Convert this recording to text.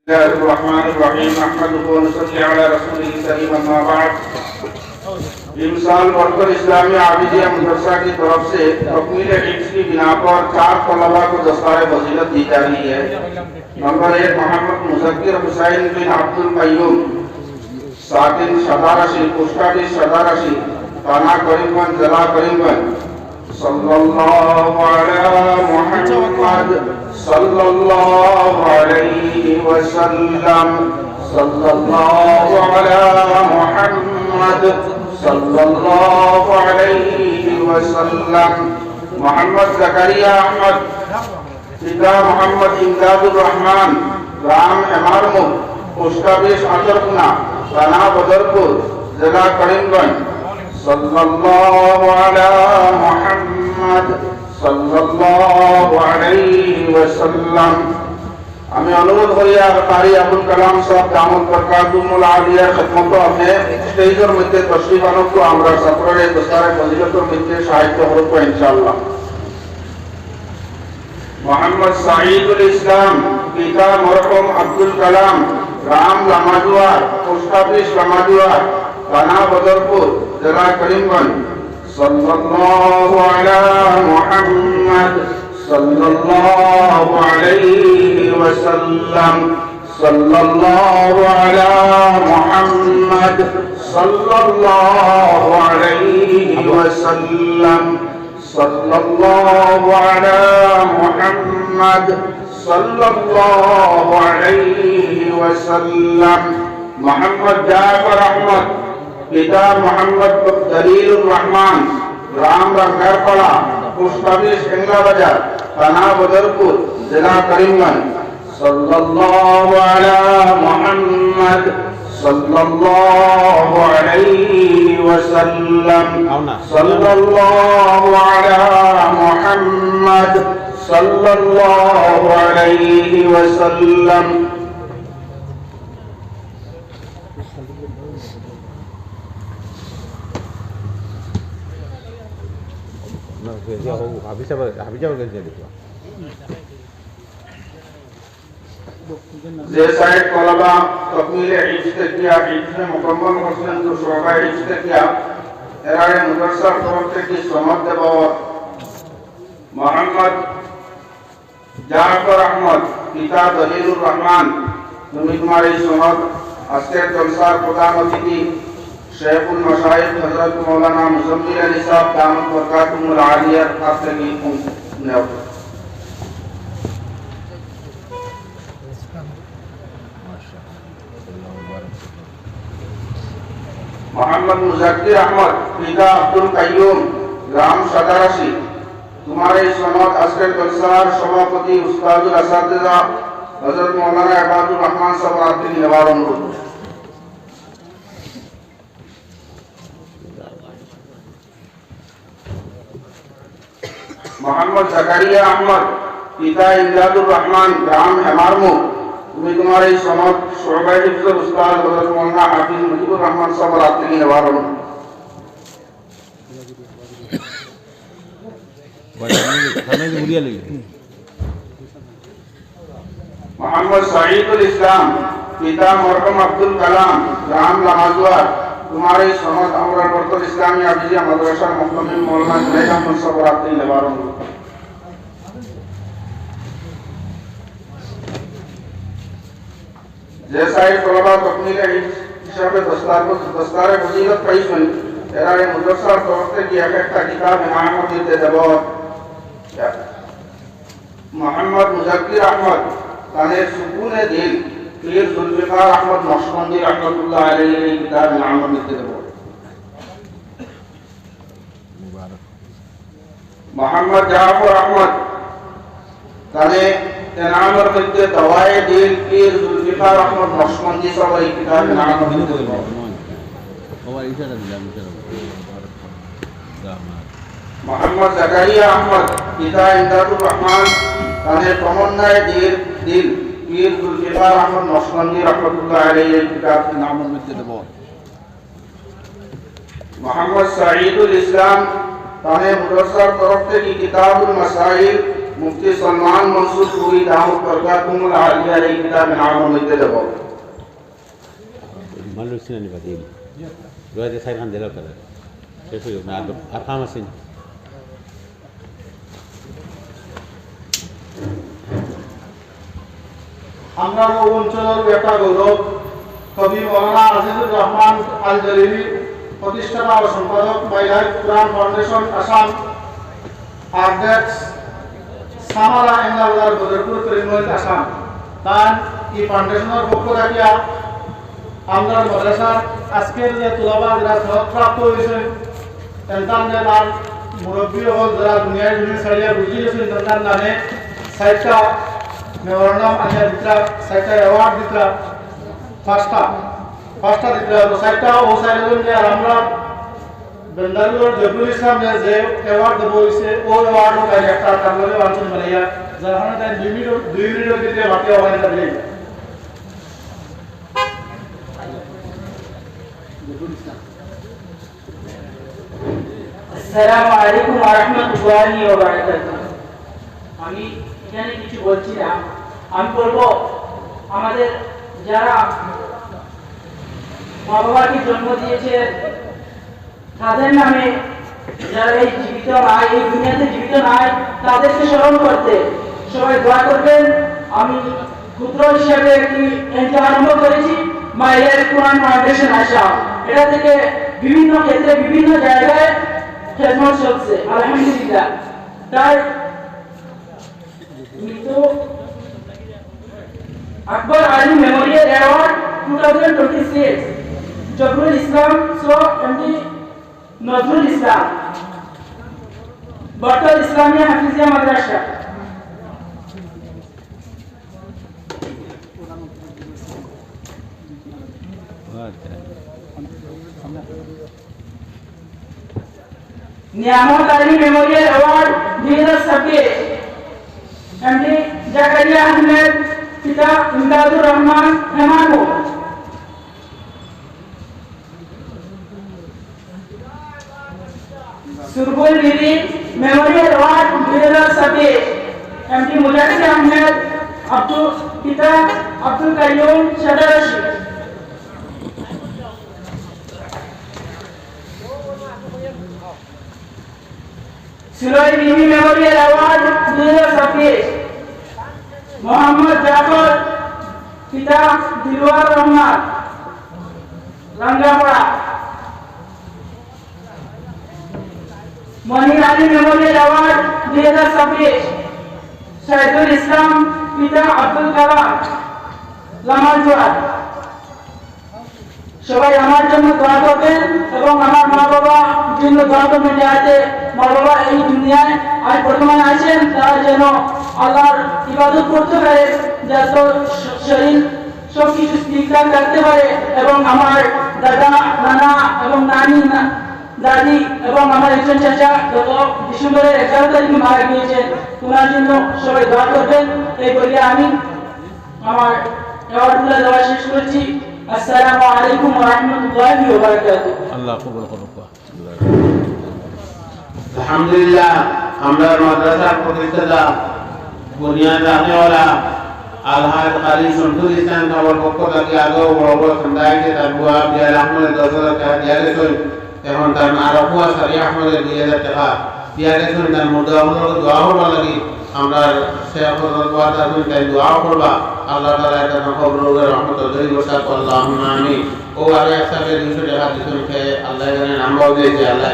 بسم الله الرحمن الرحيم نحمده ونصلي على رسوله الكريم اما بعد इमसाल worker इस्लामी आबिदिया मदरसा की तरफ से तकमील हिफ्ज़ की बिना पर 4 तलबा को दस्तार फजीलत दी जा रही है। नंबर 1 मोहम्मद मुज़क्किर हुसैन बिन अब्दुल कय्यूम साकिन शदारशी पोस्टाफिस शदारशी थाना करीमगंज जिला करीमगंज सल्लल्लाहु अलैहि मुहम्मद सल्लल्लाहु अलैहि वसल्लम सल्लल्लाहु अलैहि मुहम्मद सल्लल्लाहु अलैहि वसल्लम। मोहम्मद ज़करिया अहमद पिता मोहम्मद इमदादुर रहमान राम एमारमु पोस्टाफिस अतरपुना थाना बदरपुर जिला करीमगंज सल्लल्लाहु अलैहि मुहम्मद सल्लल्लाहु अलैहि वसल्लम। আমি অনুরোধ করি আর কারি আবুল কালাম সাহেব দামত বরকাতুল আলিয়ার খিদমত আপনি স্টেজের মধ্যে তশরিফ আনুক আমরা ছাত্রদের দস্তারে ফজিলতের মধ্যে সাহায্য করব ইনশাআল্লাহ। মোহাম্মদ সাঈদুল ইসলাম পিতা মরহুম আব্দুল কালাম গ্রাম লামাজুয়ার পোস্টাফিস লামাজুয়ার থানা বদরপুর জেলা করিমগঞ্জ সাল্লাল্লাহু আলা মুহাম্মদ सल्लल्लाहु अलैहि वसल्लम सल्लल्लाहु अला मुहम्मद सल्लल्लाहु अलैहि वसल्लम सल्लल्लाहु अला मुहम्मद सल्लल्लाहु अलैहि वसल्लम। मोहम्मद जाफर अहमद पिता मोहम्मद दलीलुर रहमान राम रंगरपड़ा पोस्टाफिस इंगला बाजार थाना बदरपुर जिला करीमगंज सल्लल्लाहु अला मुहम्मद सल्लल्लाहु अलैहि वसल्लम सल्लल्लाहु अला मुहम्मद सल्लल्लाहु अलैहि वसल्लम। जैसा एक तलबा तकमील हिफ्ज़ किया हिफ्ज़ में मुकम्मल करছেন तो शोभा हिफ्ज़ किया এরারে মাদ্রাসার তরফ থেকে সনদ দেব মোহাম্মদ জাফর আহমদ পিতা দলিলুর রহমান তুমি তোমার এই সনদ আজকের জলসার প্রধান অতিথি शेखुल मशाइख हजरत मौलाना मुज़म्मिल अली साहब दामत बरकातुहुल आलिया खासगी मोहम्मद मुज़क्किर अहमद पिता अब्दुल कय्यूम ग्राम सदारशी तुम्हारे सनद आजकेर जलसार सभापति उस्तादुल असातिज़ा हजरत मौलाना इबादुर रहमान साहब आपके नेवार अनुरोध। मोहम्मद ज़करिया अहमद पिता इमदादुर रहमान ग्राम हेमारमु तुम्हें तुम्हारे सनद शोभा हिफ्ज़ उस्ताद हजरत मौलाना हाफिज मुजीबुर रहमान साहब आपके नेवार अनुरोध। मोहम्मद सईदुल इस्लाम पिता मरहूम अब्दुल कलाम ग्राम लामाजुआर तुम्हारे सनद अमरा वर्कर इस्लामी आबिदिया मदरसा मुहतमिम मौलाना जुनैद अहमद साहब आपके नेवार अनुरोध। जैसा एक तलबा तकमील हिसाब दस्तारे फजीलत पेश हुई एरारे मदरसा तरफ থেকে একটা কিতাব ইনামত দিতে দেব। মোহাম্মদ মুজাক্কির আহমদ তাদের সুকুনে দিল পীর জুলফিকার আহমদ নকশবন্দি রাহমাতুল্লাহ আলাইহি এই কিতাব ইনামত দিতে দেব। মোহাম্মদ জাফর আহমদ তাদের इनामर मध्य दवाए दिल पीर जुल्फिकार अहमद नक्शबंदी साहब এই কিতাব ইনামত দিতে দেব। मोहम्मद ज़करिया अहमद पिता इमदादुर रहमान তাদের তমন্নায়ে দিল পীর জুলফিকার আহমদ নকশবন্দি রাহমাতুল্লাহ আলাইহি এই কিতাব ইনামত দিতে দেব। মোহাম্মদ সাঈদুল ইসলাম তাদের মাদ্রাসার তরফ থেকে কিতাবুল মাসাইল মুফতি সলমান মনসুর পুরি দাউদ বরকাতুল আলিয়া এই কিতাব নাম মধ্যে দেব মানুষ চিনি পাতি রয়েছে সাইখান দিলেও করে শেষ হয়ে যাবে আর কাম আছে আমরা অঞ্চলের একটা গৌরব কবি মৌলানা আজিজুর রহমান আল জলিলি প্রতিষ্ঠাতা ও সম্পাদক বাইলাইট কুরআন ফাউন্ডেশন আসাম আরডেক্স সামারা ইন্দাউলার বদরপুর করিমগঞ্জ আসাম তার এই ফাউন্ডেশনের পক্ষ থেকে আমরা মাদ্রাসার আজকের যে তুলাবা যারা সনদপ্রাপ্ত হয়েছে তেনতান যে তার মুরব্বী হল যারা দুনিয়ায় দুনিয়া ছাড়িয়া বুঝিয়ে গেছেন তেনতার নামে সাইটটা মেমোরান্ডাম আনিয়া দিতরা সাইটটা অ্যাওয়ার্ড দিতরা পাঁচটা দিতরা তো সাইটটা ও সাইলেন যে আর আমরা বেন্দালুর জবরুল ইসলাম যে অ্যাওয়ার্ড দেবো হয়েছে ও অ্যাওয়ার্ডও তাই একটা কারণে আলোচনা মানাইয়া যার কারণে তাই 2 মিনিটের ভিতরে বাকি অবদান দিলেন আসসালামু আলাইকুম ওয়া রাহমাতুল্লাহি ওয়া বারাকাতুহু। আমি এখানে কিছু বলছি না, আমি বলবো আমাদের যারা মা বাবাকে জন্ম দিয়েছে তাদের নামে, যারা এই জীবিত নাই, এই দুনিয়াতে জীবিত নাই, তাদেরকে স্মরণ করতে সবাই দোয়া করবেন। আমি ক্ষুদ্র হিসাবে একটি এনজিও আরম্ভ করেছি, মাইলের কুরআন ফাউন্ডেশন আসাম। এটা থেকে বিভিন্ন ক্ষেত্রে বিভিন্ন জায়গায় খেদমত চলছে আলহামদুলিল্লাহ। তাই মৃত্যু আকবর আলী মেমোরিয়াল অ্যাওয়ার্ড 2026 জবরুল ইসলাম so MD Nazrul Islam bottle Islamia Hafizia মাদ্রাসা। নিয়ামত Ali Memorial award 2026 MD Zakaria Ahmed পিতা ইমদাদুর রহমান হেমানু। সুরবুল বিবি মেমোরিয়াল অ্যাওয়ার্ড 2026 এমডি মুজাহিদ আহমেদ পিতা আব্দুল কাইয়ুম শাদারশি। সুলাই বিবি মেমোরিয়াল অ্যাওয়ার্ড 2026 মোহাম্মদ জাফর পিতা দিলওয়ার রহমান রাঙ্গাপাড়া। মনির আলী মেমোরিয়াল অ্যাওয়ার্ড 2026 শাহিদুল ইসলাম পিতা আব্দুল কালাম লামারজোড়া। সবাই আমার জন্য দোয়া করবেন এবং আমার মা বাবা জন্য দোয়া করবেন, যাতে মা বাবা এই দুনিয়ায় আর বর্তমানে আছেন তারা যেন আল্লাহর ইবাদত করতে পারে, যাতে শরীর সবকিছু ঠিকঠাক রাখতে পারে। এবং আমার দাদা নানা এবং নানি দাদি এবং আমার একজন চাচা গত ডিসেম্বরের 11 তারিখে মারা গিয়েছেন, ওনার জন্য সবাই দোয়া করবেন। এই বলে আমি আমার অ্যাওয়ার্ডগুলো দেওয়া শেষ করছি। আসসালামু আলাইকুম ওয়া রাহমাতুল্লাহি ওয়া বারাকাতুহু। আল্লাহ কবুল করুক। আলহামদুলিল্লাহ, আমরা মাদ্রাসার প্রতিষ্ঠাতা বুনিয়াদ রাখনেওয়ালা আলহাজ কারি শমসুল ইসলাম সাহেবের পক্ষ থেকে আগেও বড় বড় সন্ধ্যায়তে তার বুয়া বিয়াল আহমদের 10,000 টাকা দিয়া গেছেন। এখন তার আরফুয়া সারি আহমদের 2,000 টাকা দিয়া গেছেন। তার মধ্যে আমাদের দোয়া করবা লাগি আমরা শেখ দোয়া তাই দোয়া করবা। আল্লাহ তাআলা এটা কবুলের রহমত দই বসাত আল্লাহুম্মা আমিন। ও আরে সাহেব 200 টাকা দিছেন, আল্লাহ জানেন আমরাও দিয়েছি, আল্লাহ